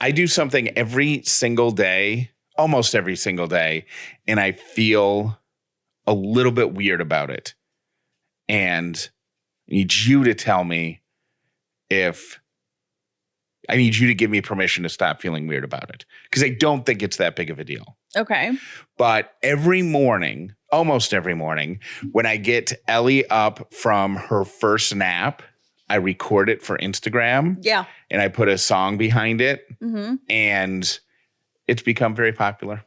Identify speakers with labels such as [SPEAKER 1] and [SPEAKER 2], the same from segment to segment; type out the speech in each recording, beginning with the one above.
[SPEAKER 1] I do something every single day, almost every single day, and I feel a little bit weird about it. And I need you to tell me if I need you to give me permission to stop feeling weird about it, because I don't think it's that big of a deal.
[SPEAKER 2] Okay.
[SPEAKER 1] But every morning, almost every morning, when I get Ellie up from her first nap, I record it for Instagram.
[SPEAKER 2] Yeah.
[SPEAKER 1] And I put a song behind it.
[SPEAKER 2] Mm-hmm.
[SPEAKER 1] And it's become very popular.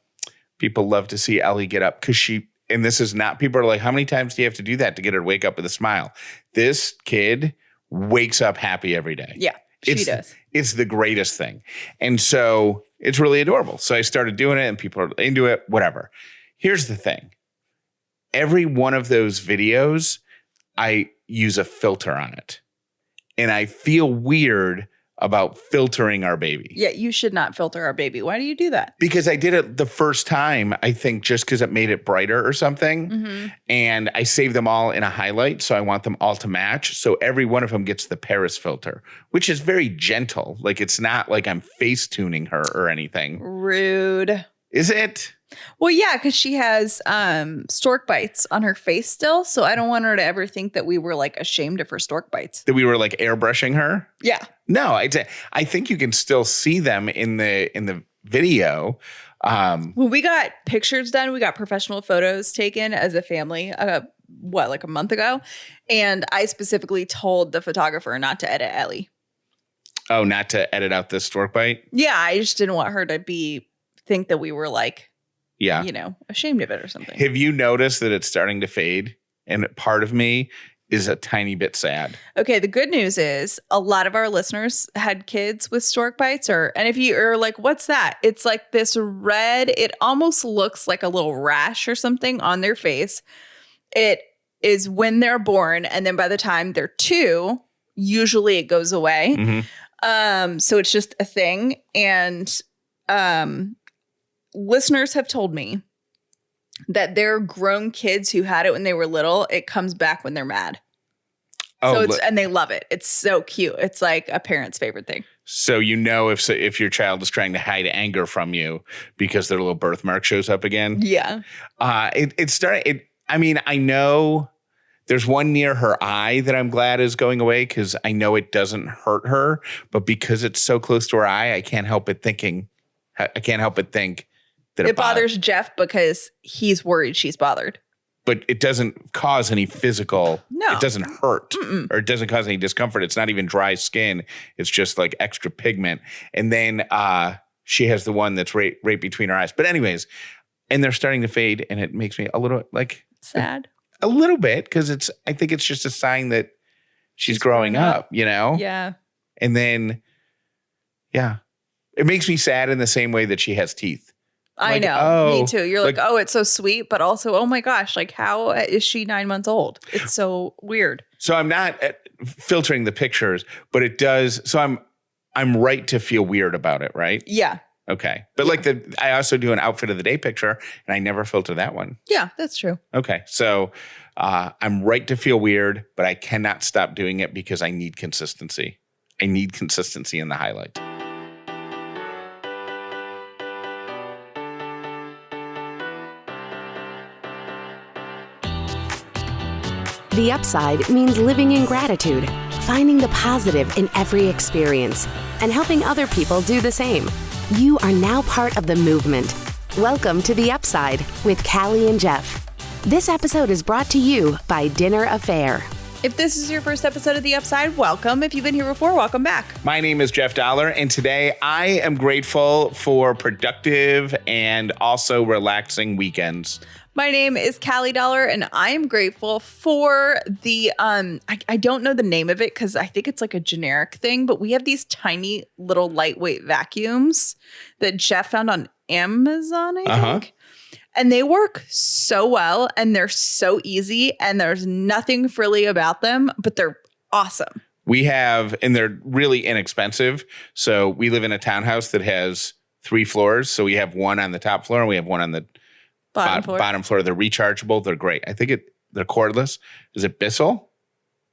[SPEAKER 1] People love to see Ellie get up because and this is not, people are like, how many times do you have to do that to get her to wake up with a smile? This kid wakes up happy every day.
[SPEAKER 2] Yeah, she does.
[SPEAKER 1] It's the greatest thing. And so it's really adorable. So I started doing it and people are into it, whatever. Here's the thing. Every one of those videos, I use a filter on it. And I feel weird about filtering our baby.
[SPEAKER 2] Yeah, you should not filter our baby. Why do you do that?
[SPEAKER 1] Because I did it the first time, I think just because it made it brighter or something.
[SPEAKER 2] Mm-hmm.
[SPEAKER 1] And I saved them all in a highlight. So I want them all to match. So every one of them gets the Paris filter, which is very gentle. Like it's not like I'm face tuning her or anything.
[SPEAKER 2] Rude.
[SPEAKER 1] Is it?
[SPEAKER 2] Well, yeah, because she has stork bites on her face still. So I don't want her to ever think that we were like ashamed of her stork bites.
[SPEAKER 1] That we were like airbrushing her?
[SPEAKER 2] Yeah.
[SPEAKER 1] No, I think you can still see them in the video.
[SPEAKER 2] When we got pictures done, we got professional photos taken as a family, like a month ago. And I specifically told the photographer not to edit Ellie.
[SPEAKER 1] Oh, not to edit out the stork bite?
[SPEAKER 2] Yeah, I just didn't want her to think that we were like,
[SPEAKER 1] yeah,
[SPEAKER 2] ashamed of it or something.
[SPEAKER 1] Have you noticed that it's starting to fade? And part of me is a tiny bit sad.
[SPEAKER 2] Okay, the good news is a lot of our listeners had kids with stork bites, and if you are like, what's that? It's like this red, it almost looks like a little rash or something on their face. It is when they're born, and then by the time they're 2, usually it goes away.
[SPEAKER 1] Mm-hmm.
[SPEAKER 2] So it's just a thing. And listeners have told me that there are grown kids who had it when they were little. It comes back when they're mad.
[SPEAKER 1] Oh,
[SPEAKER 2] and they love it. It's so cute. It's like a parent's favorite thing. So
[SPEAKER 1] if your child is trying to hide anger from you because their little birthmark shows up again.
[SPEAKER 2] Yeah.
[SPEAKER 1] I know there's one near her eye that I'm glad is going away because I know it doesn't hurt her, but because it's so close to her eye, I can't help but think that
[SPEAKER 2] it bothers Jeff because he's worried she's bothered.
[SPEAKER 1] But it doesn't cause any physical.
[SPEAKER 2] No.
[SPEAKER 1] It doesn't hurt.
[SPEAKER 2] Mm-mm.
[SPEAKER 1] Or it doesn't cause any discomfort. It's not even dry skin. It's just like extra pigment. And then she has the one that's right between her eyes. But anyways, and they're starting to fade, and it makes me a little like
[SPEAKER 2] sad.
[SPEAKER 1] A little bit, because I think it's just a sign that she's growing up,
[SPEAKER 2] Yeah.
[SPEAKER 1] And then, yeah, it makes me sad in the same way that she has teeth.
[SPEAKER 2] I know. Me too. You're like, oh, it's so sweet, but also, oh my gosh, like how is she 9 months old? It's so weird.
[SPEAKER 1] So I'm not filtering the pictures, but it does. So I'm right to feel weird about it, right?
[SPEAKER 2] Yeah.
[SPEAKER 1] Okay. But I also do an outfit of the day picture, and I never filter that one.
[SPEAKER 2] Yeah, that's true.
[SPEAKER 1] Okay. So I'm right to feel weird, but I cannot stop doing it because I need consistency. I need consistency in the highlight.
[SPEAKER 3] The Upside means living in gratitude, finding the positive in every experience, and helping other people do the same. You are now part of the movement. Welcome to The Upside with Callie and Jeff. This episode is brought to you by Dinner Affair.
[SPEAKER 2] If this is your first episode of The Upside, welcome. If you've been here before, welcome back.
[SPEAKER 1] My name is Jeff Dollar, and today I am grateful for productive and also relaxing weekends.
[SPEAKER 2] My name is Callie Dollar, and I am grateful for the, I don't know the name of it because I think it's like a generic thing, but we have these tiny little lightweight vacuums that Jeff found on Amazon, I think. And they work so well, and they're so easy, and there's nothing frilly about them, but they're awesome.
[SPEAKER 1] We have, and they're really inexpensive. So we live in a townhouse that has 3 floors. So we have one on the top floor, and we have one on the bottom floor. They're rechargeable. They're great. I think they're cordless. Is it Bissell?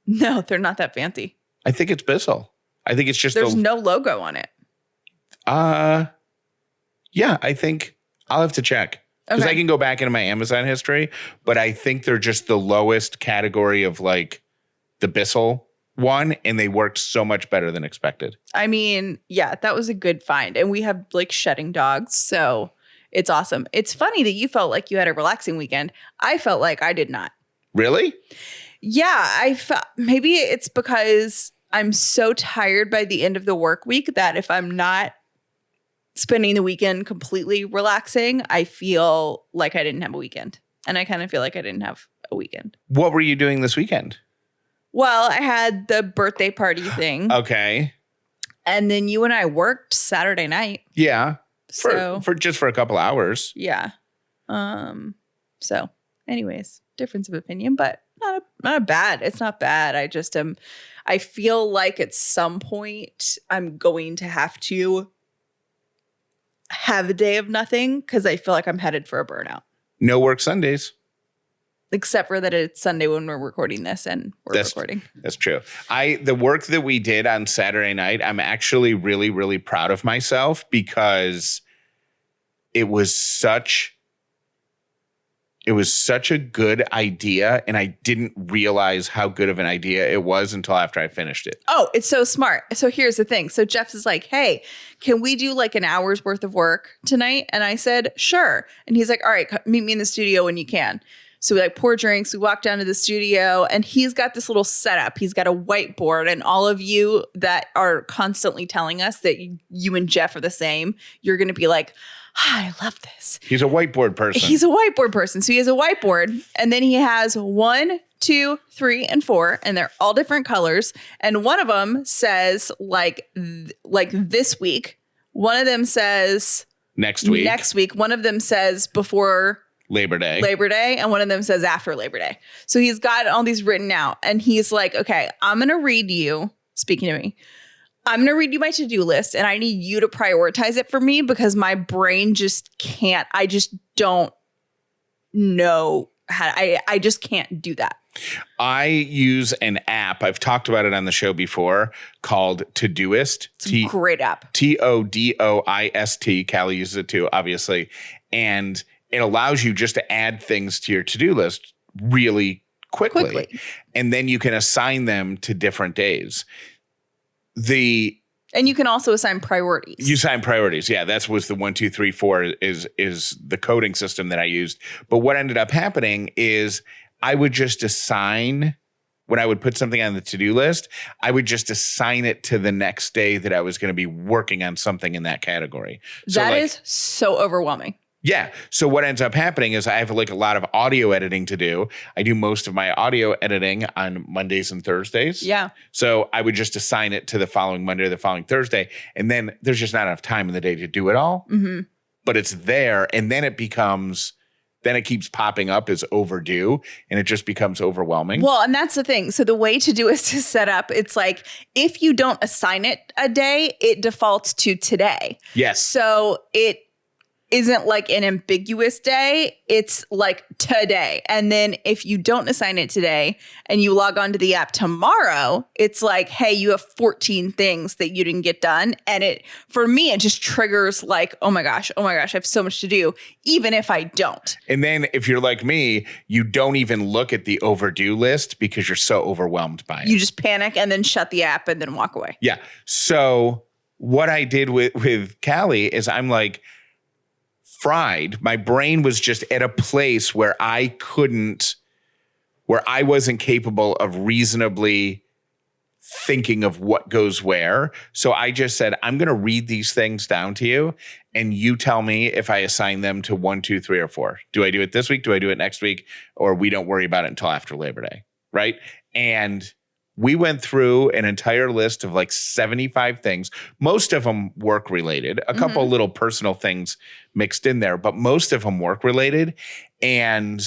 [SPEAKER 2] No, they're not that fancy.
[SPEAKER 1] I think it's Bissell. I think it's just
[SPEAKER 2] there's no logo on it.
[SPEAKER 1] Yeah, I think I'll have to check. Because I can go back into my Amazon history, but I think they're just the lowest category of like the Bissell one, and they worked so much better than expected.
[SPEAKER 2] I mean, yeah, that was a good find. And we have like shedding dogs, so it's awesome. It's funny that you felt like you had a relaxing weekend. I felt like I did not.
[SPEAKER 1] Really?
[SPEAKER 2] Yeah, I felt maybe it's because I'm so tired by the end of the work week that if I'm not spending the weekend completely relaxing, I feel like I didn't have a weekend. And I kind of feel like I didn't have a weekend.
[SPEAKER 1] What were you doing this weekend?
[SPEAKER 2] Well, I had the birthday party thing.
[SPEAKER 1] Okay.
[SPEAKER 2] And then you and I worked Saturday night.
[SPEAKER 1] Yeah.
[SPEAKER 2] So
[SPEAKER 1] for just for a couple hours.
[SPEAKER 2] yeah. So anyways, difference of opinion, but not bad. It's not bad. I just I feel like at some point I'm going to have to have a day of nothing because I feel like I'm headed for a burnout.
[SPEAKER 1] No work Sundays.
[SPEAKER 2] Except for that it's Sunday when we're recording this and we're recording.
[SPEAKER 1] That's true. The work that we did on Saturday night, I'm actually really, really proud of myself because it was such a good idea, and I didn't realize how good of an idea it was until after I finished it.
[SPEAKER 2] Oh, it's so smart. So here's the thing. So Jeff is like, hey, can we do like an hour's worth of work tonight? And I said, sure. And he's like, all right, meet me in the studio when you can. So we like pour drinks. We walk down to the studio and he's got this little setup. He's got a whiteboard, and all of you that are constantly telling us that you and Jeff are the same, you're going to be like, I love this.
[SPEAKER 1] He's a whiteboard person.
[SPEAKER 2] He's a whiteboard person. So he has a whiteboard, and then he has 1, 2, 3, and 4, and they're all different colors. And one of them says like this week. One of them says
[SPEAKER 1] next week.
[SPEAKER 2] One of them says before
[SPEAKER 1] Labor Day.
[SPEAKER 2] And one of them says after Labor Day. So he's got all these written out, and he's like, okay, I'm going to read you, speaking to me, I'm going to read you my to-do list, and I need you to prioritize it for me because my brain just can't. I just don't know how. I just can't do that.
[SPEAKER 1] I use an app. I've talked about it on the show before called Todoist.
[SPEAKER 2] It's a great app.
[SPEAKER 1] Todoist. Callie uses it too, obviously. And it allows you just to add things to your to-do list really quickly. And then you can assign them to different days.
[SPEAKER 2] And you can also assign priorities.
[SPEAKER 1] You assign priorities. Yeah, that was the 1, 2, 3, 4 is the coding system that I used. But what ended up happening is I would just assign, when I would put something on the to-do list, I would just assign it to the next day that I was going to be working on something in that category.
[SPEAKER 2] That is so overwhelming.
[SPEAKER 1] Yeah. So what ends up happening is I have like a lot of audio editing to do. I do most of my audio editing on Mondays and Thursdays.
[SPEAKER 2] Yeah.
[SPEAKER 1] So I would just assign it to the following Monday or the following Thursday. And then there's just not enough time in the day to do it all. Mm-hmm. But it's there. And then it keeps popping up as overdue, and it just becomes overwhelming.
[SPEAKER 2] Well, and that's the thing. So the way to do is to set up, it's like if you don't assign it a day, it defaults to today.
[SPEAKER 1] Yes.
[SPEAKER 2] So it isn't like an ambiguous day. It's like today. And then if you don't assign it today and you log on to the app tomorrow, it's like, hey, you have 14 things that you didn't get done. And for me, it just triggers like, oh my gosh, I have so much to do, even if I don't.
[SPEAKER 1] And then if you're like me, you don't even look at the overdue list because you're so overwhelmed by it.
[SPEAKER 2] You just panic and then shut the app and then walk away.
[SPEAKER 1] Yeah. So what I did with Callie is I'm like, fried. My brain was just at a place where I wasn't capable of reasonably thinking of what goes where. So I just said, I'm going to read these things down to you, and you tell me if I assign them to 1, 2, 3, or 4. Do I do it this week? Do I do it next week? Or we don't worry about it until after Labor Day, right? And we went through an entire list of like 75 things. Most of them work related, a couple little personal things mixed in there, but most of them work related. And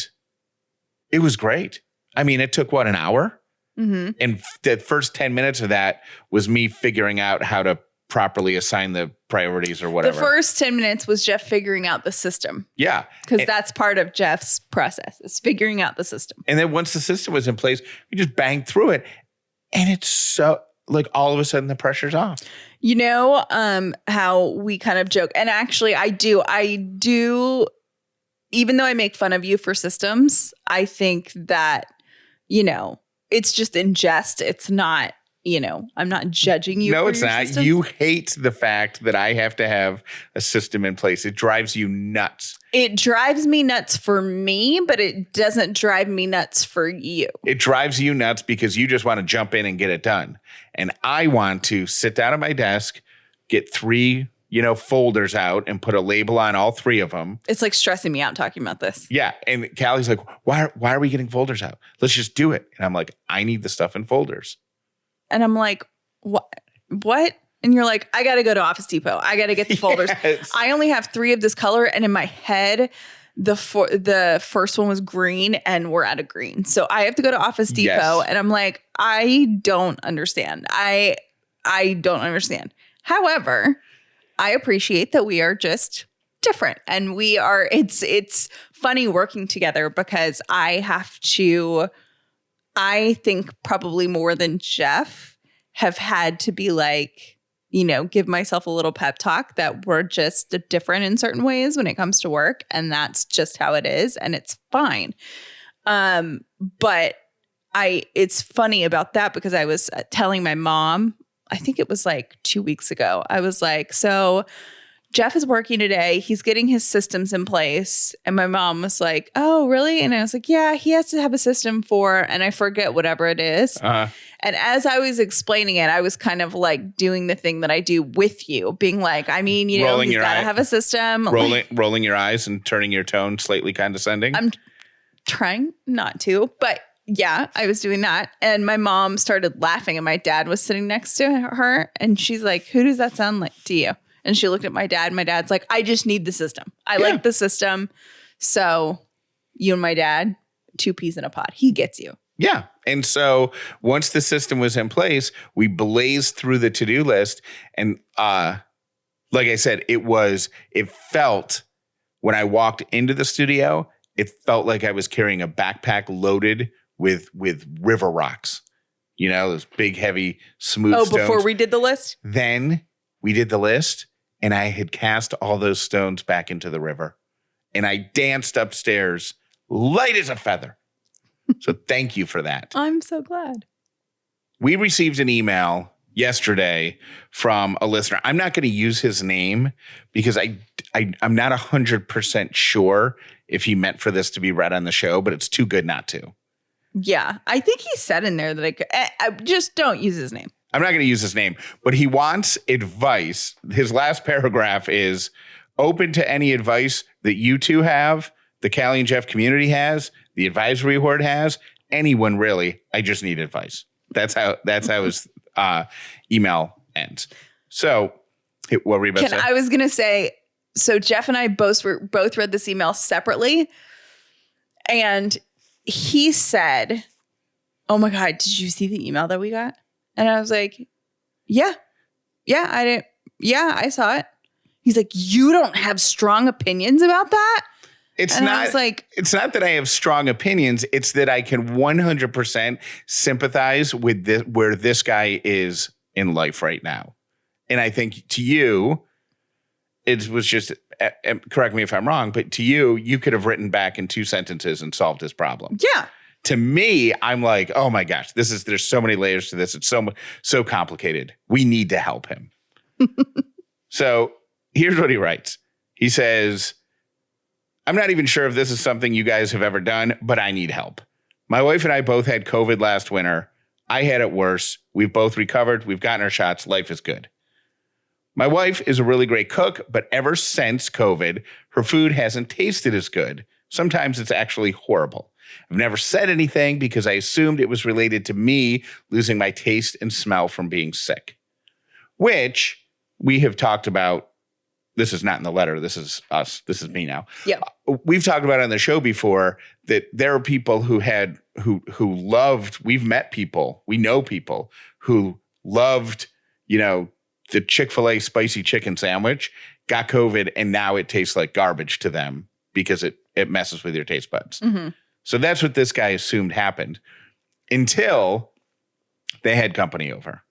[SPEAKER 1] it was great. I mean, it took an hour? Mm-hmm. And the first 10 minutes of that was me figuring out how to properly assign the priorities or whatever.
[SPEAKER 2] The first 10 minutes was Jeff figuring out the system.
[SPEAKER 1] Yeah.
[SPEAKER 2] Because that's part of Jeff's process, is figuring out the system.
[SPEAKER 1] And then once the system was in place, we just banged through it. And it's like all of a sudden the pressure's off.
[SPEAKER 2] You know, how we kind of joke, and actually I do, even though I make fun of you for systems, I think that, you know, it's just in jest. It's not, you know, I'm not judging you.
[SPEAKER 1] No,
[SPEAKER 2] for
[SPEAKER 1] it's
[SPEAKER 2] your
[SPEAKER 1] not.
[SPEAKER 2] systems.
[SPEAKER 1] You hate the fact that I have to have a system in place. It drives you nuts.
[SPEAKER 2] It drives me nuts for me, but it doesn't drive me nuts for you.
[SPEAKER 1] It drives you nuts because you just want to jump in and get it done. And I want to sit down at my desk, get 3, folders out and put a label on all 3 of them.
[SPEAKER 2] It's like stressing me out talking about this.
[SPEAKER 1] Yeah. And Callie's like, why are we getting folders out? Let's just do it. And I'm like, I need the stuff in folders.
[SPEAKER 2] And I'm like, what? And you're like, I got to go to Office Depot. I got to get the folders.
[SPEAKER 1] Yes.
[SPEAKER 2] I only have 3 of this color. And in my head, the first one was green and we're out of green. So I have to go to Office Depot.
[SPEAKER 1] Yes.
[SPEAKER 2] And I'm like, I don't understand. I don't understand. However, I appreciate that we are just different. And we are, it's funny working together because I think probably more than Jeff have had to be like, give myself a little pep talk that we're just different in certain ways when it comes to work. And that's just how it is. And it's fine. But it's funny about that because I was telling my mom, I think it was like 2 weeks ago. I was like, so Jeff is working today. He's getting his systems in place. And my mom was like, oh, really? And I was like, yeah, he has to have a system for, and I forget whatever it is.
[SPEAKER 1] Uh-huh.
[SPEAKER 2] And as I was explaining it, I was kind of like doing the thing that I do with you, being like, I mean, he's got to have a system.
[SPEAKER 1] Rolling your eyes and turning your tone slightly condescending.
[SPEAKER 2] I'm trying not to, but yeah, I was doing that. And my mom started laughing and my dad was sitting next to her. And she's like, who does that sound like to you? And she looked at my dad. My dad's like, I just need the system. I like the system. So you and my dad, 2 peas in a pod. He gets you.
[SPEAKER 1] Yeah. And so once the system was in place, we blazed through the to-do list. And like I said, it felt when I walked into the studio, it felt like I was carrying a backpack loaded with river rocks, those big, heavy, smooth stones.
[SPEAKER 2] Before we did the list?
[SPEAKER 1] Then we did the list and I had cast all those stones back into the river and I danced upstairs light as a feather. So thank you for that.
[SPEAKER 2] I'm so glad.
[SPEAKER 1] We received an email yesterday from a listener. I'm not going to use his name because I'm not 100% sure if he meant for this to be read on the show, but it's too good not to.
[SPEAKER 2] Yeah, I think he said in there that I just don't use his name.
[SPEAKER 1] I'm not going to use his name, but he wants advice. His last paragraph is open to any advice that you two have, the Callie and Jeff community has, the advisory board has, anyone really. I just need advice. That's how his email ends. So what were you about to say?
[SPEAKER 2] I was going to say, so Jeff and I both read this email separately. And he said, oh my God, did you see the email that we got? And I was like, yeah, I saw it. He's like, you don't have strong opinions about that?
[SPEAKER 1] It's not that I have strong opinions. It's that I can 100% sympathize with this, where this guy is in life right now. And I think to you, it was just, correct me if I'm wrong, but to you, you could have written back in 2 sentences and solved his problem.
[SPEAKER 2] Yeah.
[SPEAKER 1] To me, I'm like, oh my gosh, there's so many layers to this. It's so complicated. We need to help him. So here's what he writes. He says, I'm not even sure if this is something you guys have ever done, but I need help. My wife and I both had COVID last winter. I had it worse. We've both recovered. We've gotten our shots. Life is good. My wife is a really great cook, but ever since COVID, her food hasn't tasted as good. Sometimes it's actually horrible. I've never said anything because I assumed it was related to me losing my taste and smell from being sick, which we have talked about. This is not in the letter. This is us. This is me now.
[SPEAKER 2] Yeah.
[SPEAKER 1] We've talked about on the show before that there are people who loved, we've met people, we know people who loved, the Chick-fil-A spicy chicken sandwich, got COVID, and now it tastes like garbage to them because it messes with your taste buds. Mm-hmm. So that's what this guy assumed happened until they had company over.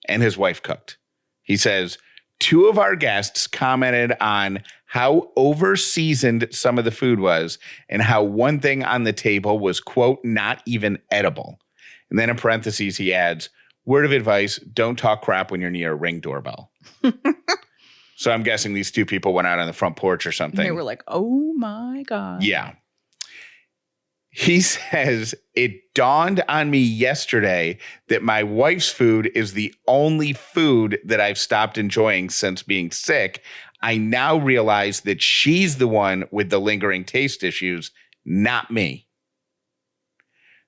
[SPEAKER 1] and his wife cooked. He says, 2 of our guests commented on how over-seasoned some of the food was and how one thing on the table was, quote, not even edible. And then in parentheses, he adds, word of advice, don't talk crap when you're near a Ring doorbell. So I'm guessing these 2 people went out on the front porch or something.
[SPEAKER 2] And they were like, oh my God.
[SPEAKER 1] Yeah. He says, it dawned on me yesterday that my wife's food is the only food that I've stopped enjoying since being sick. I now realize that she's the one with the lingering taste issues, not me.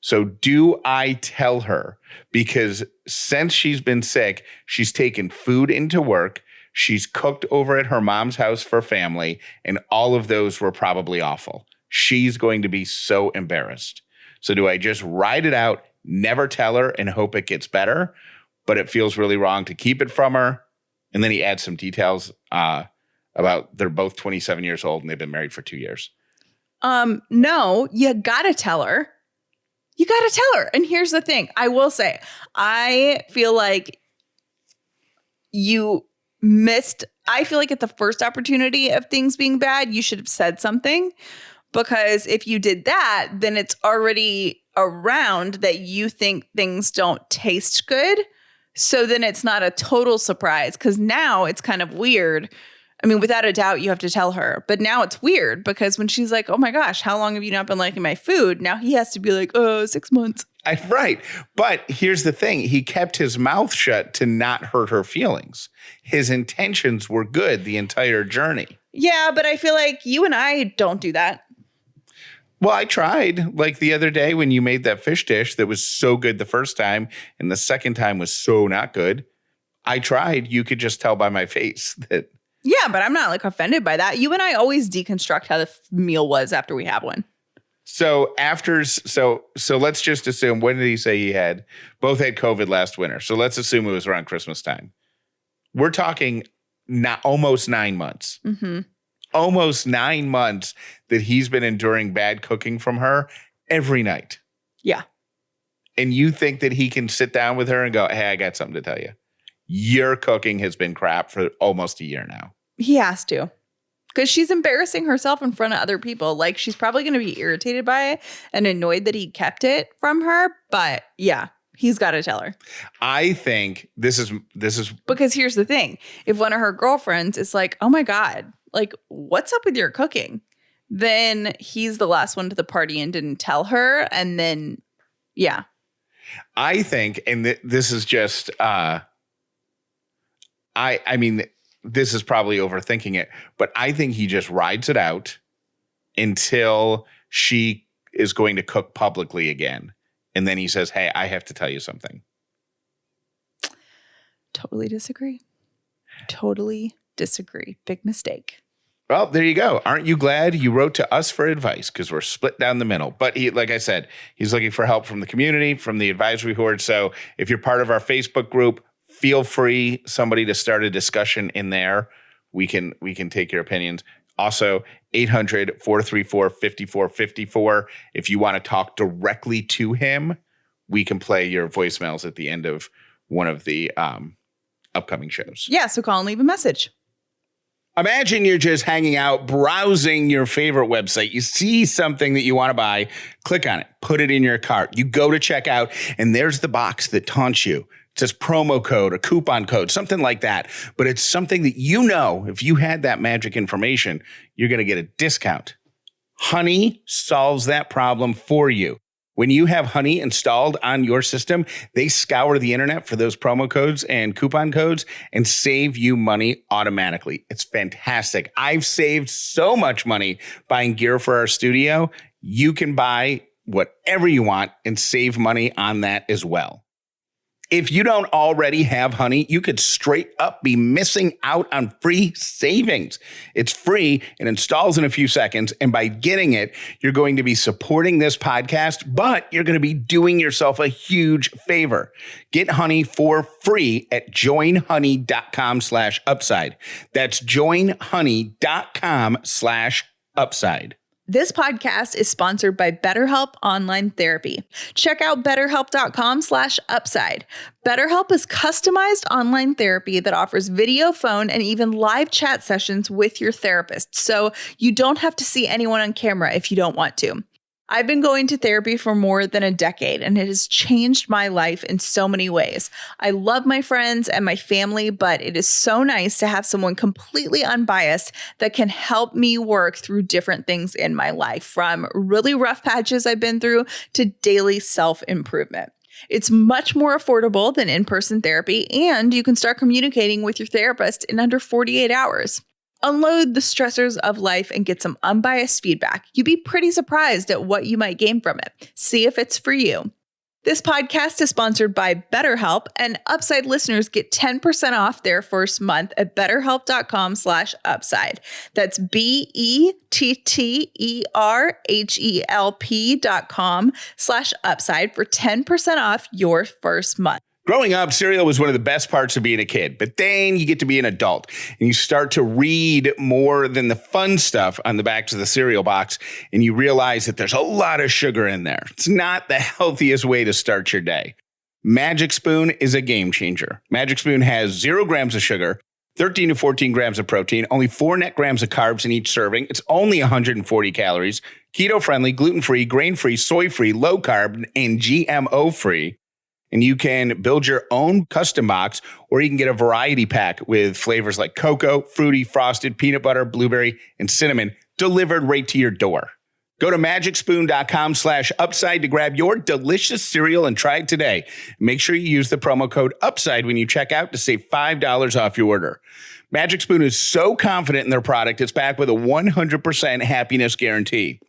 [SPEAKER 1] So do I tell her? Because since she's been sick, she's taken food into work. She's cooked over at her mom's house for family, and all of those were probably awful. She's going to be so embarrassed. So do I just ride it out, never tell her, and hope it gets better? But it feels really wrong to keep it from her. And then he adds some details about they're both 27 years old and they've been married for 2 years.
[SPEAKER 2] No, you gotta tell her. You gotta tell her. And here's the thing. I will say, I feel like you missed. I feel like at the first opportunity of things being bad, you should have said something. Because if you did that, then it's already around that you think things don't taste good. So then it's not a total surprise, because now it's kind of weird. I mean, without a doubt, you have to tell her. But now it's weird because when she's like, oh my gosh, how long have you not been liking my food? Now he has to be like, 6 months.
[SPEAKER 1] Right. But here's the thing. He kept his mouth shut to not hurt her feelings. His intentions were good the entire journey.
[SPEAKER 2] Yeah, but I feel like you and I don't do that.
[SPEAKER 1] Well, I tried, like the other day when you made that fish dish that was so good the first time and the second time was so not good. I tried. You could just tell by my face that.
[SPEAKER 2] Yeah, but I'm not like offended by that. You and I always deconstruct how the meal was after we have one.
[SPEAKER 1] So let's just assume, when did he say he had? Both had COVID last winter. So let's assume it was around Christmas time. We're talking almost 9 months.
[SPEAKER 2] Mm-hmm.
[SPEAKER 1] Almost 9 months that he's been enduring bad cooking from her every night.
[SPEAKER 2] Yeah.
[SPEAKER 1] And you think that he can sit down with her and go, hey, I got something to tell you. Your cooking has been crap for almost a year now.
[SPEAKER 2] He has to. Because she's embarrassing herself in front of other people. Like, she's probably going to be irritated by it and annoyed that he kept it from her. But yeah, he's got to tell her.
[SPEAKER 1] I think this is
[SPEAKER 2] because here's the thing. If one of her girlfriends is like, oh my God, like, what's up with your cooking? Then he's the last one to the party and didn't tell her. And then, yeah.
[SPEAKER 1] I think, and this is just, I mean, this is probably overthinking it, but I think he just rides it out until she is going to cook publicly again. And then he says, hey, I have to tell you something.
[SPEAKER 2] Totally disagree. Big mistake.
[SPEAKER 1] Well, there you go. Aren't you glad you wrote to us for advice? Because we're split down the middle. But he, like I said, he's looking for help from the community, from the advisory board. So if you're part of our Facebook group, feel free, somebody, to start a discussion in there. We can take your opinions. Also, 800-434-5454. If you want to talk directly to him, we can play your voicemails at the end of one of the upcoming shows.
[SPEAKER 2] Yeah, so call and leave a message.
[SPEAKER 1] Imagine you're just hanging out, browsing your favorite website. You see something that you want to buy, click on it, put it in your cart. You go to checkout, and there's the box that taunts you. It says promo code or coupon code, something like that. But it's something that you know, if you had that magic information, you're going to get a discount. Honey solves that problem for you. When you have Honey installed on your system, they scour the internet for those promo codes and coupon codes and save you money automatically. It's fantastic. I've saved so much money buying gear for our studio. You can buy whatever you want and save money on that as well. If you don't already have Honey, you could straight up be missing out on free savings. It's free and installs in a few seconds. And by getting it, you're going to be supporting this podcast, but you're going to be doing yourself a huge favor. Get Honey for free at joinhoney.com/upside. That's joinhoney.com/upside.
[SPEAKER 2] This podcast is sponsored by BetterHelp Online Therapy. Check out BetterHelp.com/upside. BetterHelp is customized online therapy that offers video, phone, and even live chat sessions with your therapist, so you don't have to see anyone on camera if you don't want to. I've been going to therapy for more than a decade, and it has changed my life in so many ways. I love my friends and my family, but it is so nice to have someone completely unbiased that can help me work through different things in my life, from really rough patches I've been through to daily self-improvement. It's much more affordable than in-person therapy, and you can start communicating with your therapist in under 48 hours. Unload the stressors of life and get some unbiased feedback. You'd be pretty surprised at what you might gain from it. See if it's for you. This podcast is sponsored by BetterHelp, and Upside listeners get 10% off their first month at betterhelp.com/upside. That's BETTERHELP.com/upside for 10% off your first month.
[SPEAKER 1] Growing up, cereal was one of the best parts of being a kid, but then you get to be an adult and you start to read more than the fun stuff on the backs of the cereal box, and you realize that there's a lot of sugar in there. It's not the healthiest way to start your day. Magic Spoon is a game changer. Magic Spoon has 0 grams of sugar, 13 to 14 grams of protein, only 4 net grams of carbs in each serving. It's only 140 calories, keto-friendly, gluten-free, grain-free, soy-free, low-carb, and GMO-free. And you can build your own custom box, or you can get a variety pack with flavors like cocoa, fruity, frosted, peanut butter, blueberry, and cinnamon delivered right to your door. Go to magicspoon.com/upside to grab your delicious cereal and try it today. Make sure you use the promo code UPSIDE when you check out to save $5 off your order. Magic Spoon is so confident in their product, it's backed with a 100% happiness guarantee.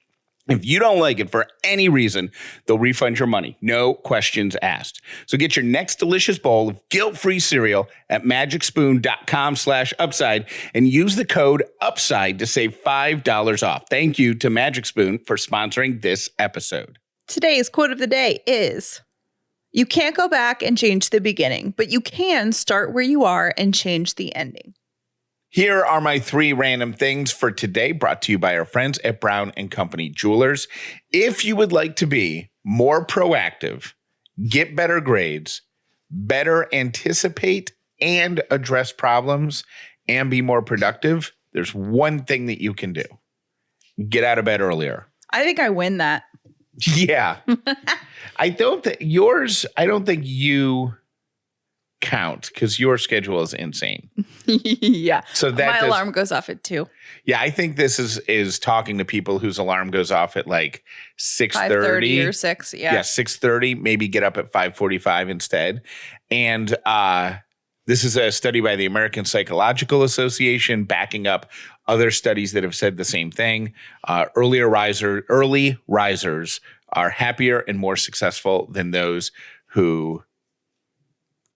[SPEAKER 1] If you don't like it for any reason, they'll refund your money. No questions asked. So get your next delicious bowl of guilt-free cereal at magicspoon.com/upside and use the code UPSIDE to save $5 off. Thank you to Magic Spoon for sponsoring this episode.
[SPEAKER 2] Today's quote of the day is, "You can't go back and change the beginning, but you can start where you are and change the ending."
[SPEAKER 1] Here are my 3 random things for today, brought to you by our friends at Brown & Company Jewelers. If you would like to be more proactive, get better grades, better anticipate and address problems, and be more productive, there's one thing that you can do. Get out of bed earlier.
[SPEAKER 2] I think I win that.
[SPEAKER 1] Yeah. I don't think you count because your schedule is insane.
[SPEAKER 2] Yeah.
[SPEAKER 1] So that
[SPEAKER 2] my alarm goes off at 2.
[SPEAKER 1] Yeah, I think this is talking to people whose alarm goes off at like 6:30
[SPEAKER 2] or 6. Yeah.
[SPEAKER 1] 6:30. Maybe get up at 5:45 instead. And this is a study by the American Psychological Association backing up other studies that have said the same thing. Early risers are happier and more successful than those who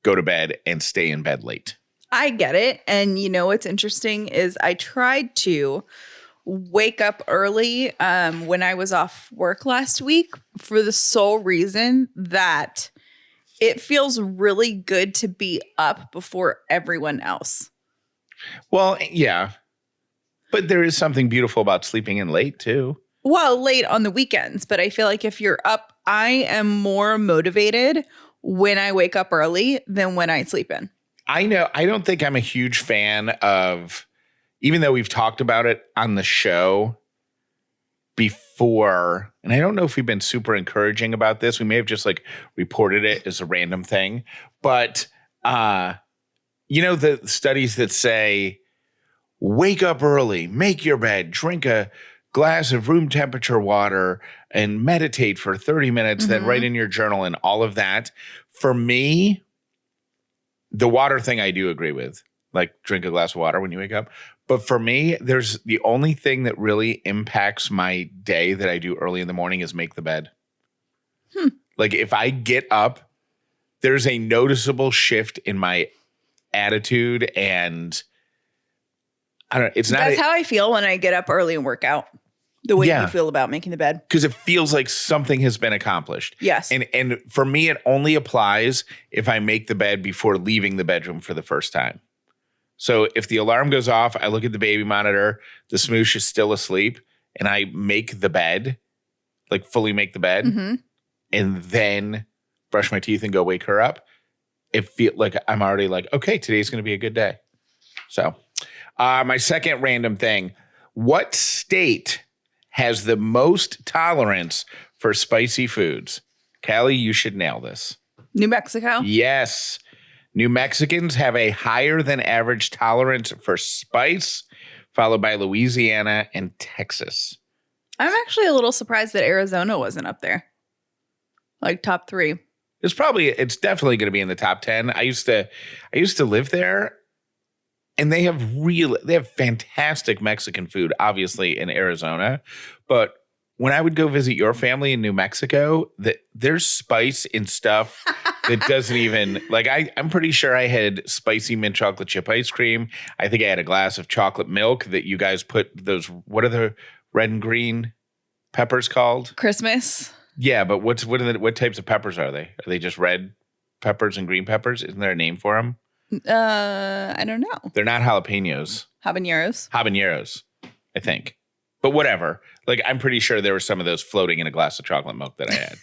[SPEAKER 1] go to bed and stay in bed late.
[SPEAKER 2] I get it. And you know what's interesting is I tried to wake up early when I was off work last week for the sole reason that it feels really good to be up before everyone else.
[SPEAKER 1] Well, yeah. But there is something beautiful about sleeping in late too.
[SPEAKER 2] Well, late on the weekends. But I feel like if you're up, I am more motivated when I wake up early than when I sleep in.
[SPEAKER 1] I know. I don't think I'm a huge fan of, even though we've talked about it on the show before, and I don't know if we've been super encouraging about this. We may have just like reported it as a random thing. But, you know, the studies that say, wake up early, make your bed, drink a glass of room temperature water, and meditate for 30 minutes, then write in your journal and all of that. For me, the water thing I do agree with, like drink a glass of water when you wake up. But for me, there's the only thing that really impacts my day that I do early in the morning is make the bed. Like if I get up, there's a noticeable shift in my attitude, and I don't know. It's not.
[SPEAKER 2] That's how I feel when I get up early and work out. The way you feel about making the bed.
[SPEAKER 1] Because it feels like something has been accomplished.
[SPEAKER 2] Yes.
[SPEAKER 1] And for me, it only applies if I make the bed before leaving the bedroom for the first time. So if the alarm goes off, I look at the baby monitor, the smoosh is still asleep, and I make the bed, like fully make the bed, and then brush my teeth and go wake her up, it feels like I'm already like, okay, today's going to be a good day. So my second random thing, what state has the most tolerance for spicy foods? Callie, you should nail this.
[SPEAKER 2] New Mexico?
[SPEAKER 1] Yes. New Mexicans have a higher than average tolerance for spice, followed by Louisiana and Texas.
[SPEAKER 2] I'm actually a little surprised that Arizona wasn't up there. Like top 3.
[SPEAKER 1] It's definitely going to be in the top 10. I used to live there, and they have fantastic Mexican food, obviously, in Arizona. But when I would go visit your family in New Mexico, there's spice in stuff that doesn't even, like, I'm pretty sure I had spicy mint chocolate chip ice cream. I think I had a glass of chocolate milk that you guys put those, what are the red and green peppers called?
[SPEAKER 2] Christmas.
[SPEAKER 1] Yeah, but what types of peppers are they? Are they just red peppers and green peppers? Isn't there a name for them?
[SPEAKER 2] I don't know.
[SPEAKER 1] They're not jalapenos.
[SPEAKER 2] Habaneros,
[SPEAKER 1] I think. But whatever. Like, I'm pretty sure there were some of those floating in a glass of chocolate milk that I had.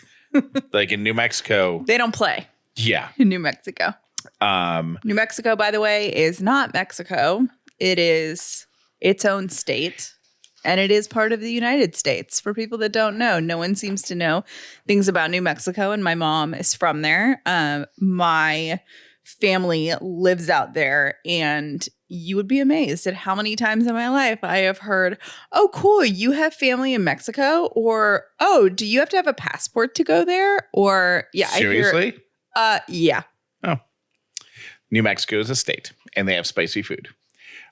[SPEAKER 1] Like in New Mexico.
[SPEAKER 2] They don't play.
[SPEAKER 1] Yeah.
[SPEAKER 2] In New Mexico. New Mexico, by the way, is not Mexico. It is its own state. And it is part of the United States. For people that don't know, no one seems to know things about New Mexico. And my mom is from there. My family lives out there. And you would be amazed at how many times in my life I have heard, oh, cool, you have family in Mexico? Or, oh, do you have to have a passport to go there? Or, yeah.
[SPEAKER 1] Seriously?
[SPEAKER 2] Yeah.
[SPEAKER 1] Oh. New Mexico is a state, and they have spicy food.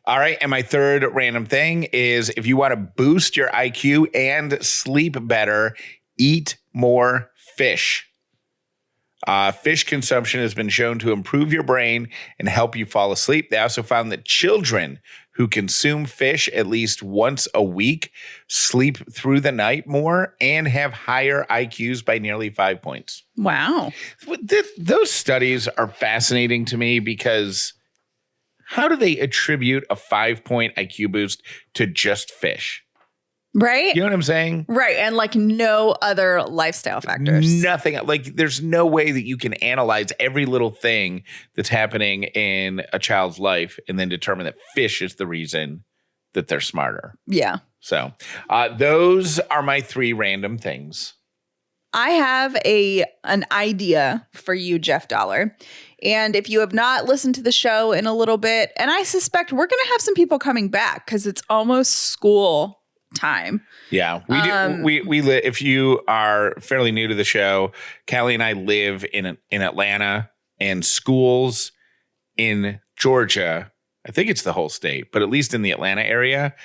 [SPEAKER 1] All right, and my third random thing is if you want to boost your IQ and sleep better, eat more fish. Fish consumption has been shown to improve your brain and help you fall asleep. They also found that children who consume fish at least once a week sleep through the night more and have higher IQs by nearly 5 points.
[SPEAKER 2] Wow.
[SPEAKER 1] Those studies are fascinating to me because how do they attribute a 5-point IQ boost to just fish?
[SPEAKER 2] Right?
[SPEAKER 1] You know what I'm saying?
[SPEAKER 2] Right. And like no other lifestyle factors.
[SPEAKER 1] Nothing. Like there's no way that you can analyze every little thing that's happening in a child's life and then determine that fish is the reason that they're smarter.
[SPEAKER 2] Yeah.
[SPEAKER 1] So those are my 3 random things.
[SPEAKER 2] I have an idea for you, Jeff Dollar. And if you have not listened to the show in a little bit, and I suspect we're going to have some people coming back because it's almost school time.
[SPEAKER 1] Yeah, we do. We live. If you are fairly new to the show, Callie and I live in Atlanta, and schools in Georgia, I think it's the whole state, but at least in the Atlanta area,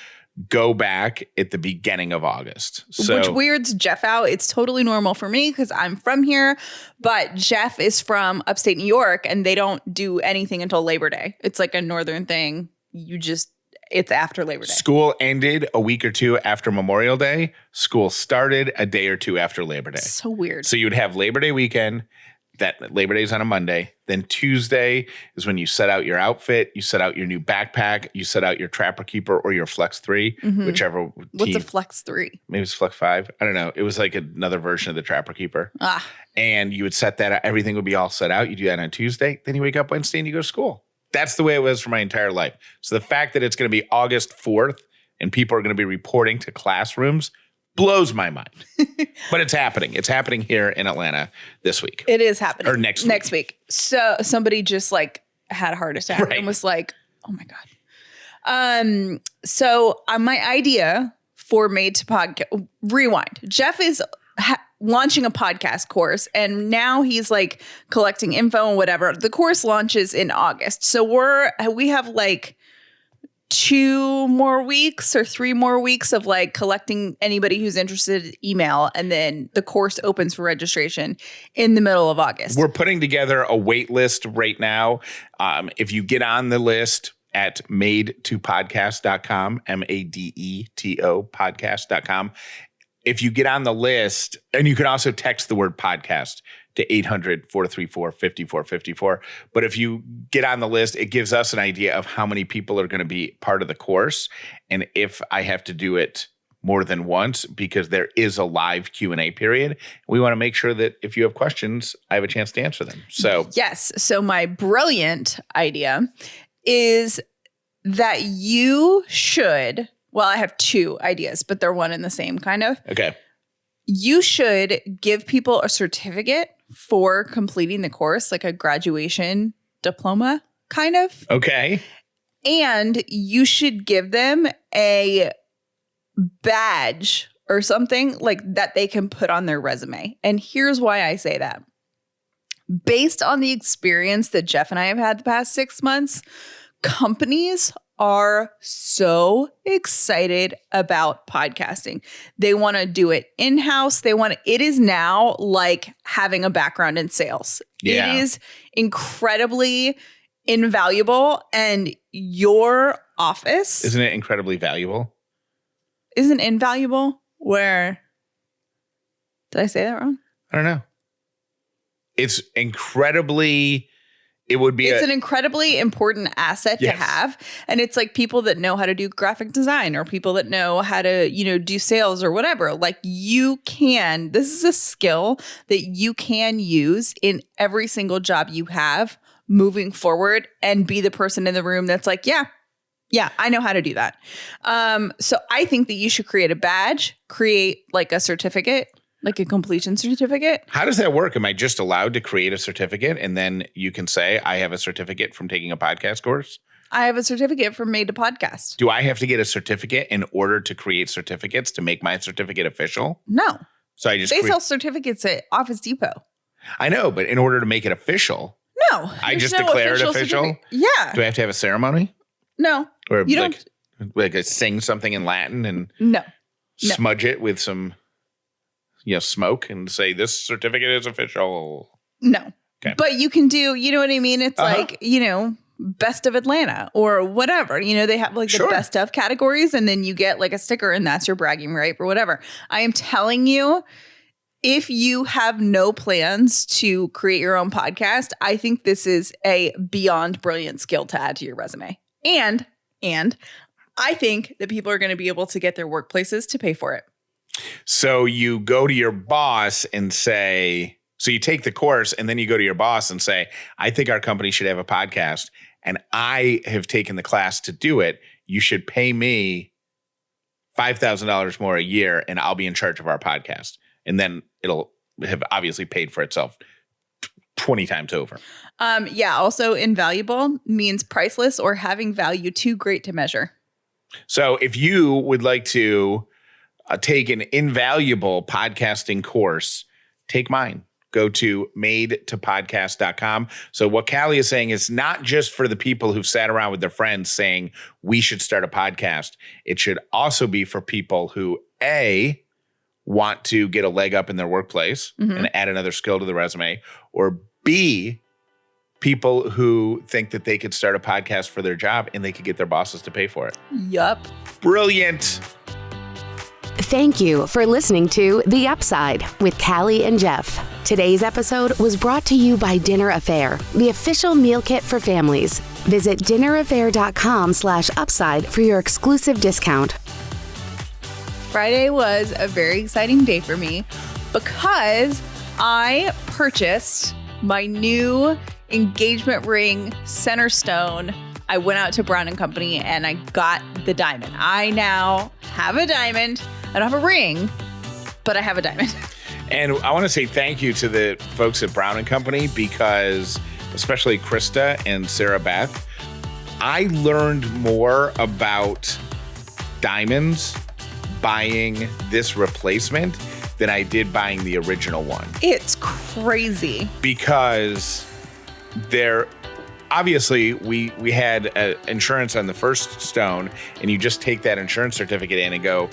[SPEAKER 1] go back at the beginning of August. So,
[SPEAKER 2] which weirds Jeff out. It's totally normal for me because I'm from here, but Jeff is from upstate New York, and they don't do anything until Labor Day. It's like a northern thing. It's after Labor Day.
[SPEAKER 1] School ended a week or two after Memorial Day. School started a day or two after Labor Day.
[SPEAKER 2] So weird.
[SPEAKER 1] So you would have Labor Day weekend. That Labor Day is on a Monday. Then Tuesday is when you set out your outfit. You set out your new backpack. You set out your Trapper Keeper or your Flex 3, whichever.
[SPEAKER 2] What's a Flex 3?
[SPEAKER 1] Maybe it's Flex 5. I don't know. It was like another version of the Trapper Keeper. And you would set that out. Everything would be all set out. You do that on Tuesday. Then you wake up Wednesday and you go to school. That's the way it was for my entire life. So the fact that it's going to be August 4th and people are going to be reporting to classrooms blows my mind. But it's happening. It's happening here in Atlanta this week.
[SPEAKER 2] It is happening.
[SPEAKER 1] Or next
[SPEAKER 2] week. So somebody just like had a heart attack and was like, oh my God. So my idea for Made to Podcast, rewind. Jeff is launching a podcast course, and now he's like collecting info and whatever. The course launches in August. So we have like 2 more weeks or 3 more weeks of like collecting anybody who's interested email, and then the course opens for registration in the middle of August.
[SPEAKER 1] We're putting together a wait list right now. If you get on the list at madetopodcast.com, MADETO podcast.com. If you get on the list, and you can also text the word podcast to 800-434-5454. But if you get on the list, it gives us an idea of how many people are going to be part of the course. And if I have to do it more than once because there is a live Q&A period. We want to make sure that if you have questions, I have a chance to answer them. So
[SPEAKER 2] yes. So my brilliant idea is that you should, well, I have two ideas, but they're one and the same kind of.
[SPEAKER 1] Okay.
[SPEAKER 2] You should give people a certificate for completing the course, like a graduation diploma kind of.
[SPEAKER 1] Okay.
[SPEAKER 2] And you should give them a badge or something like that they can put on their resume. And here's why I say that. Based on the experience that Jeff and I have had the past 6 months, companies are so excited about podcasting. They want to do it in-house. It is now like having a background in sales.
[SPEAKER 1] Yeah.
[SPEAKER 2] It is incredibly invaluable. And your office
[SPEAKER 1] Isn't it incredibly valuable?
[SPEAKER 2] isn't invaluable. Where did I say that wrong?
[SPEAKER 1] I don't know. It's incredibly, it would be
[SPEAKER 2] It's an incredibly important asset to have. And it's like people that know how to do graphic design or people that know how to, do sales or whatever. Like this is a skill that you can use in every single job you have moving forward and be the person in the room that's like, yeah, I know how to do that. So I think that you should create a badge, create like a certificate, like a completion certificate.
[SPEAKER 1] How does that work? Am I just allowed to create a certificate and then you can say I have a certificate from taking a podcast course?
[SPEAKER 2] I have a certificate from Made to Podcast.
[SPEAKER 1] Do I have to get a certificate in order to create certificates to make my certificate official?
[SPEAKER 2] No.
[SPEAKER 1] So I just
[SPEAKER 2] They sell certificates at Office Depot.
[SPEAKER 1] I know, but in order to make it official,
[SPEAKER 2] No.
[SPEAKER 1] I
[SPEAKER 2] there's
[SPEAKER 1] just
[SPEAKER 2] no
[SPEAKER 1] declare it official?
[SPEAKER 2] Yeah.
[SPEAKER 1] Do I have to have a ceremony?
[SPEAKER 2] No.
[SPEAKER 1] Or
[SPEAKER 2] You
[SPEAKER 1] like I sing something in Latin and
[SPEAKER 2] No.
[SPEAKER 1] smudge it with some smoke and say this certificate is official?
[SPEAKER 2] No.
[SPEAKER 1] Okay.
[SPEAKER 2] But you can do, you know what I mean? It's like, best of Atlanta or whatever. They have like the best of categories and then you get like a sticker and that's your bragging right or whatever. I am telling you, if you have no plans to create your own podcast, I think this is a beyond brilliant skill to add to your resume. And I think that people are going to be able to get their workplaces to pay for it.
[SPEAKER 1] So you go to your boss and say, so you take the course and then you go to your boss and say, I think our company should have a podcast and I have taken the class to do it. You should pay me $5,000 more a year and I'll be in charge of our podcast. And then it'll have obviously paid for itself 20 times over.
[SPEAKER 2] Also invaluable means priceless or having value too great to measure.
[SPEAKER 1] So if you would like to take an invaluable podcasting course, take mine. Go to madetopodcast.com. So what Callie is saying is not just for the people who've sat around with their friends saying we should start a podcast. It should also be for people who want to get a leg up in their workplace and add another skill to the resume, or B, people who think that they could start a podcast for their job and they could get their bosses to pay for it.
[SPEAKER 2] Yup.
[SPEAKER 1] Brilliant.
[SPEAKER 3] Thank you for listening to The Upside with Callie and Jeff. Today's episode was brought to you by Dinner Affair, the official meal kit for families. Visit dinneraffair.com/upside for your exclusive discount.
[SPEAKER 2] Friday was a very exciting day for me because I purchased my new engagement ring center stone. I went out to Brown & Company and I got the diamond. I now have a diamond. I don't have a ring, but I have a diamond.
[SPEAKER 1] And I want to say thank you to the folks at Brown & Company because, especially Krista and Sarah Beth, I learned more about diamonds buying this replacement than I did buying the original one.
[SPEAKER 2] It's crazy.
[SPEAKER 1] Because obviously we had insurance on the first stone, and you just take that insurance certificate in and go,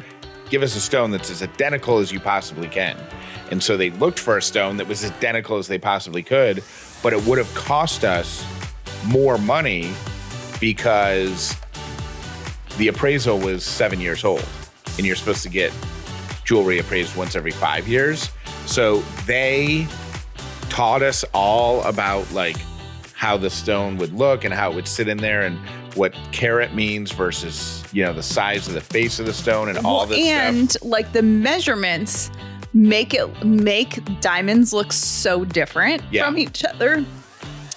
[SPEAKER 1] give us a stone that's as identical as you possibly can. And so they looked for a stone that was as identical as they possibly could, but it would have cost us more money because the appraisal was 7 years old, and you're supposed to get jewelry appraised once every 5 years. So they taught us all about like how the stone would look and how it would sit in there and what carat means versus, the size of the face of the stone and all this stuff.
[SPEAKER 2] And like the measurements make diamonds look so different from each other.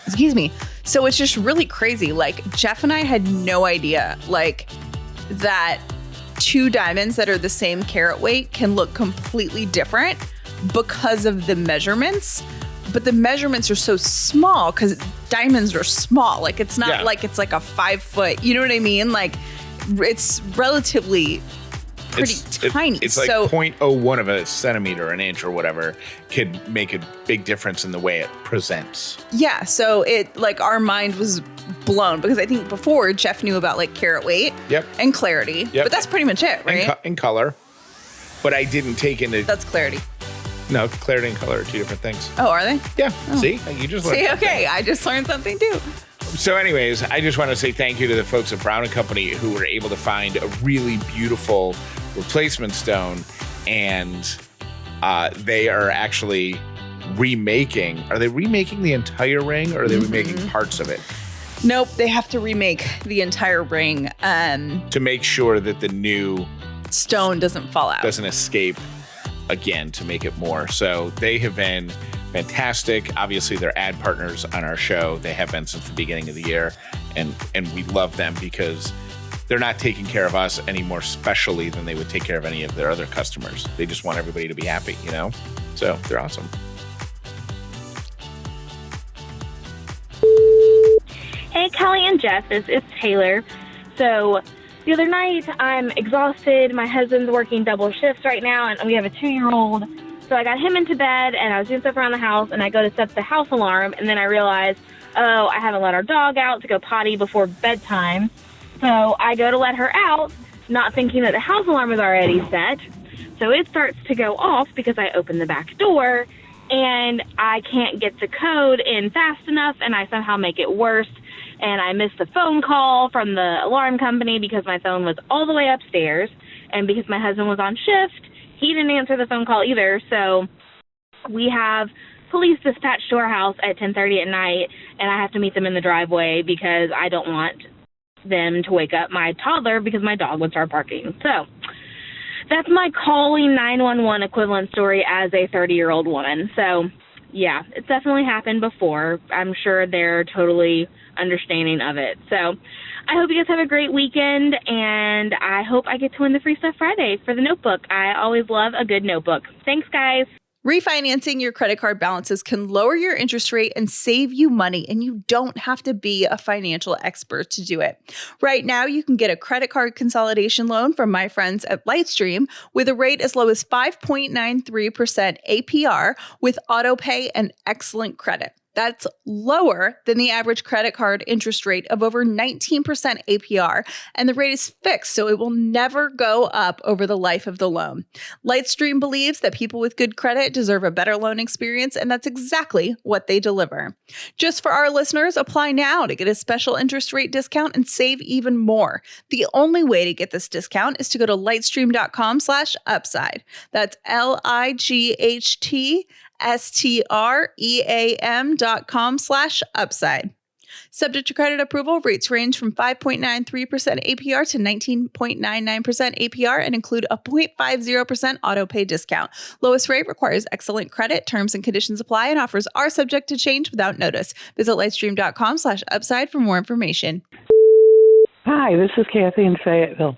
[SPEAKER 2] Excuse me. So it's just really crazy. Like Jeff and I had no idea that two diamonds that are the same carat weight can look completely different because of the measurements. But the measurements are so small because diamonds are small. Like it's not like it's like a 5 foot, you know what I mean? Like it's relatively pretty tiny.
[SPEAKER 1] It's like 0.01 of a centimeter, an inch or whatever could make a big difference in the way it presents.
[SPEAKER 2] Yeah. So our mind was blown because I think before Jeff knew about like carat weight and clarity, but that's pretty much it, right?
[SPEAKER 1] And color. But I didn't take into...
[SPEAKER 2] That's clarity.
[SPEAKER 1] No, clarity and color are two different things.
[SPEAKER 2] Oh, are they?
[SPEAKER 1] Yeah. Oh. See? You just learned something.
[SPEAKER 2] Okay. I just learned something too.
[SPEAKER 1] So anyways, I just want to say thank you to the folks at Brown & Company who were able to find a really beautiful replacement stone. And they are actually remaking. Are they remaking the entire ring or are they remaking parts of it?
[SPEAKER 2] Nope. They have to remake the entire ring.
[SPEAKER 1] To make sure that the new
[SPEAKER 2] stone doesn't fall out.
[SPEAKER 1] Doesn't escape again to make it more. So they have been fantastic. Obviously, they're ad partners on our show. They have been since the beginning of the year. And we love them because they're not taking care of us any more specially than they would take care of any of their other customers. They just want everybody to be happy, So they're awesome.
[SPEAKER 4] Hey, Kelly and Jeff, it's Taylor. So the other night, I'm exhausted. My husband's working double shifts right now, and we have a 2-year-old. So I got him into bed, and I was doing stuff around the house, and I go to set the house alarm, and then I realized, I haven't let our dog out to go potty before bedtime. So I go to let her out, not thinking that the house alarm is already set. So it starts to go off because I open the back door, and I can't get the code in fast enough, and I somehow make it worse. And I missed a phone call from the alarm company because my phone was all the way upstairs. And because my husband was on shift, he didn't answer the phone call either. So we have police dispatched to our house at 10:30 at night, and I have to meet them in the driveway because I don't want them to wake up my toddler because my dog would start barking. So that's my calling 911 equivalent story as a 30-year-old woman. So, yeah, it's definitely happened before. I'm sure they're totally understanding of it. So I hope you guys have a great weekend, and I hope I get to win the Free Stuff Friday for the notebook. I always love a good notebook. Thanks, guys.
[SPEAKER 2] Refinancing your credit card balances can lower your interest rate and save you money, and you don't have to be a financial expert to do it. Right now, you can get a credit card consolidation loan from my friends at Lightstream with a rate as low as 5.93% APR with autopay and excellent credit. That's lower than the average credit card interest rate of over 19% APR, and the rate is fixed, so it will never go up over the life of the loan. Lightstream believes that people with good credit deserve a better loan experience, and that's exactly what they deliver. Just for our listeners, apply now to get a special interest rate discount and save even more. The only way to get this discount is to go to lightstream.com/upside. That's lightstream.com/upside. Subject to credit approval, rates range from 5.93% APR to 19.99% APR and include a 0.50% autopay discount. Lowest rate requires excellent credit. Terms and conditions apply and offers are subject to change without notice. Visit lightstream.com/upside for more information.
[SPEAKER 5] Hi, this is Kathy in Fayetteville.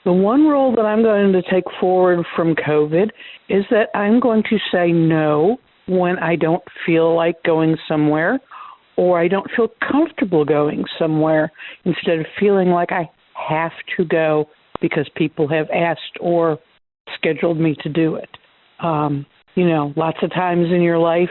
[SPEAKER 5] The one rule that I'm going to take forward from COVID is that I'm going to say no when I don't feel like going somewhere or I don't feel comfortable going somewhere instead of feeling like I have to go because people have asked or scheduled me to do it. Lots of times in your life,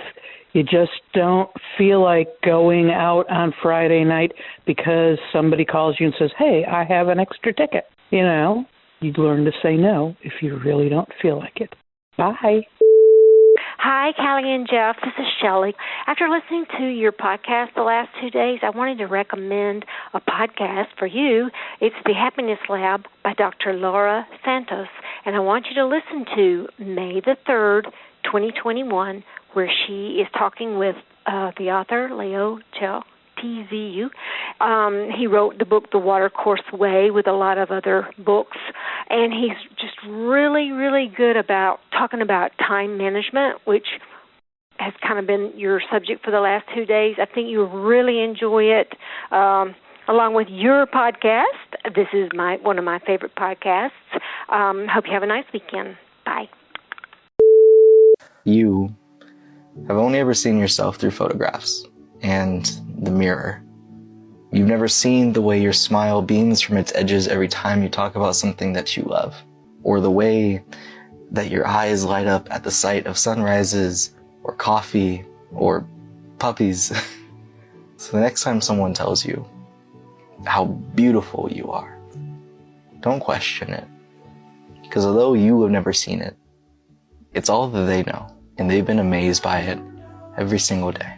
[SPEAKER 5] you just don't feel like going out on Friday night because somebody calls you and says, hey, I have an extra ticket. You'd learn to say no if you really don't feel like it. Bye.
[SPEAKER 6] Hi, Callie and Jeff. This is Shelley. After listening to your podcast the last 2 days, I wanted to recommend a podcast for you. It's The Happiness Lab by Dr. Laura Santos, and I want you to listen to May the 3rd, 2021, where she is talking with the author, Leo TZU. He wrote the book The Watercourse Way with a lot of other books, and he's just really, really good about talking about time management, which has kind of been your subject for the last 2 days. I think you'll really enjoy it, along with your podcast. This is one of my favorite podcasts. Hope you have a nice weekend. Bye.
[SPEAKER 7] You have only ever seen yourself through photographs and the mirror. You've never seen the way your smile beams from its edges every time you talk about something that you love, or the way that your eyes light up at the sight of sunrises, or coffee, or puppies. So the next time someone tells you how beautiful you are, don't question it. Because although you have never seen it, it's all that they know, and they've been amazed by it every single day.